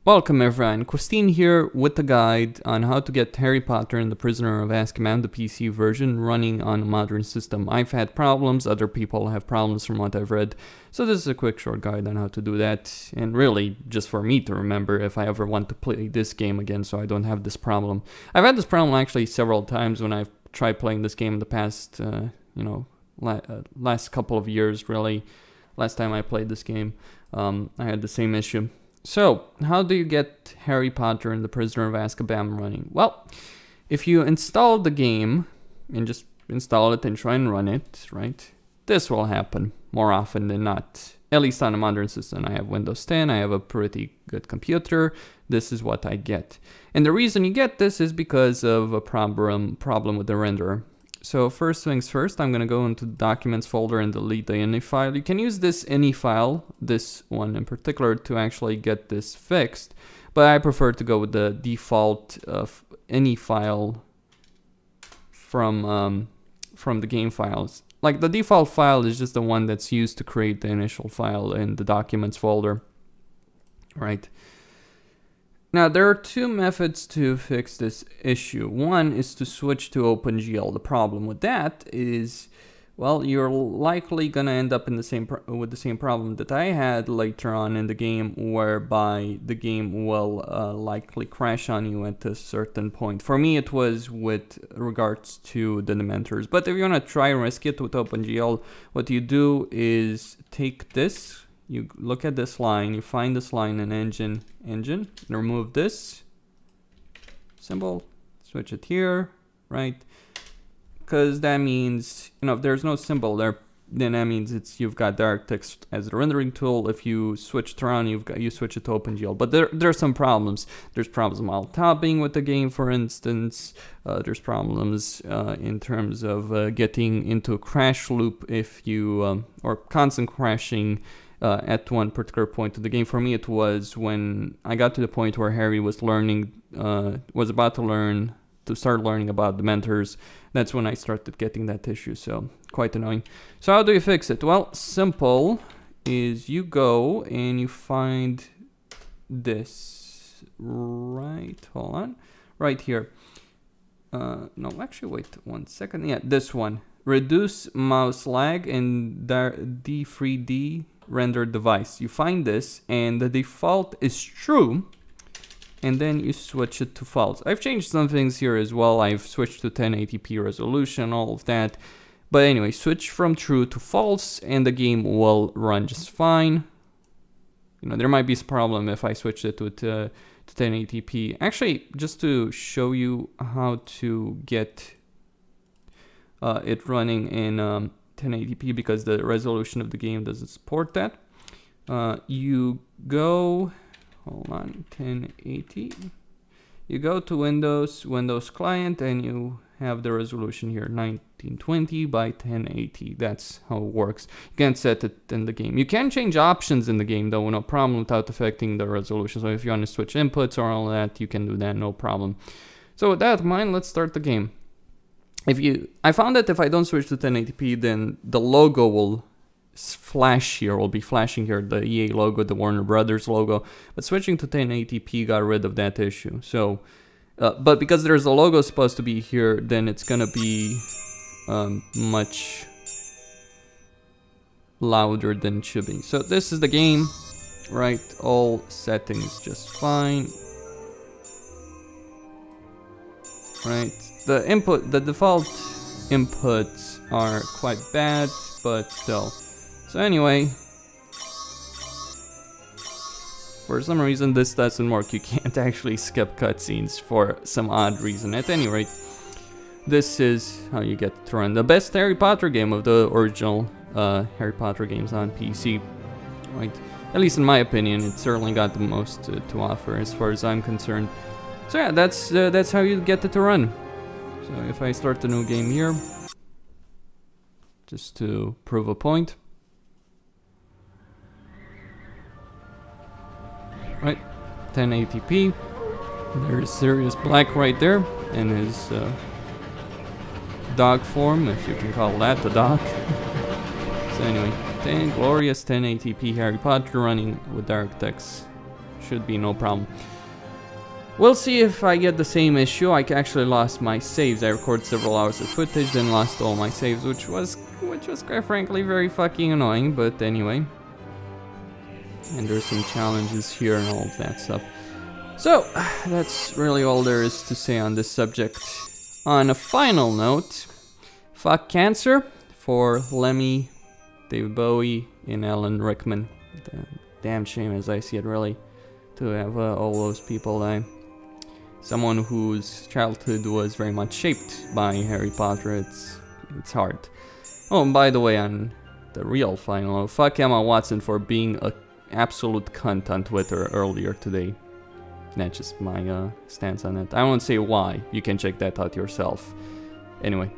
Welcome everyone, Costin here with a guide on how to get Harry Potter and the Prisoner of Azkaban, the PC version, running on a modern system. I've had problems, other people have problems from what I've read, so this is a quick short guide on how to do that, and really just for me to remember if I ever want to play this game again so I don't have this problem. I've had this problem actually several times when I've tried playing this game in the past, last couple of years really. Last time I played this game, I had the same issue. So, how do you get Harry Potter and the Prisoner of Azkaban running? Well, if you install the game and just install it and try and run it, right? This will happen more often than not. At least on a modern system. I have Windows 10, I have a pretty good computer. This is what I get. And the reason you get this is because of a problem with the renderer. So first things first, I'm going to go into the Documents folder and delete the ini file. You can use this ini file, this one in particular, to actually get this fixed. But I prefer to go with the default ini file from the game files. Like the default file is just the one that's used to create the initial file in the Documents folder. Right. Now, there are two methods to fix this issue. One is to switch to OpenGL. The problem with that is, well, you're likely gonna end up in with the same problem that I had later on in the game, whereby the game will likely crash on you at a certain point. For me, it was with regards to the Dementors. But if you wanna try and risk it with OpenGL, what you do is take this. You look at this line, you find this line in engine, and remove this symbol, switch it here, right? Because that means, if there's no symbol there, then that means you've got DirectX as the rendering tool. If you switch it around, you switch it to OpenGL. But there are some problems. There's problems while tapping with the game, for instance. There's problems in terms of getting into a crash loop if you, or constant crashing at one particular point of the game. For me, it was when I got to the point where Harry was about to start learning about Dementors. That's when I started getting that issue, so quite annoying. So how do you fix it? Well, simple is you go and you find this, right, hold on, right here. No, actually, wait 1 second. Yeah, this one. Reduce mouse lag and D3D render device. You find this and the default is true, and then you switch it to false. I've changed some things here as well. I've switched to 1080p resolution, all of that. But anyway, switch from true to false and the game will run just fine. There might be some problem if I switch it to 1080p. Actually, just to show you how to get it running in 1080p, because the resolution of the game doesn't support that. You go, hold on, 1080. You go to Windows Client, and you have the resolution here, 1920 by 1080. That's how it works. You can't set it in the game. You can change options in the game, though, no problem, without affecting the resolution. So if you want to switch inputs or all that, you can do that, no problem. So with that in mind, let's start the game. I found that if I don't switch to 1080p, then the logo will flash here, will be flashing here, the EA logo, the Warner Brothers logo. But switching to 1080p got rid of that issue. So, but because there's a logo supposed to be here, then it's gonna be much louder than it should be. So this is the game, right? All settings just fine. Right, the default inputs are quite bad, but still. So anyway, for some reason this doesn't work. You can't actually skip cutscenes for some odd reason. At any rate, this is how you get to run the best Harry Potter game of the original Harry Potter games on PC. Right, at least in my opinion, it certainly got the most to offer as far as I'm concerned. So yeah, that's how you get it to run. So if I start the new game here, just to prove a point. Right, 1080p. There's Sirius Black right there in his dog form, if you can call that the dog. So anyway, glorious 1080p Harry Potter running with DirectX should be no problem. We'll see if I get the same issue. I actually lost my saves. I recorded several hours of footage, then lost all my saves, which was quite frankly very fucking annoying, but anyway. And there's some challenges here and all of that stuff. So, that's really all there is to say on this subject. On a final note, fuck cancer for Lemmy, David Bowie, and Alan Rickman. Damn shame as I see it, really, to have all those people die. Someone whose childhood was very much shaped by Harry Potter, it's hard. Oh, and by the way, on the real final note, fuck Emma Watson for being a absolute cunt on Twitter earlier today. That's just my stance on it. I won't say why, you can check that out yourself. Anyway,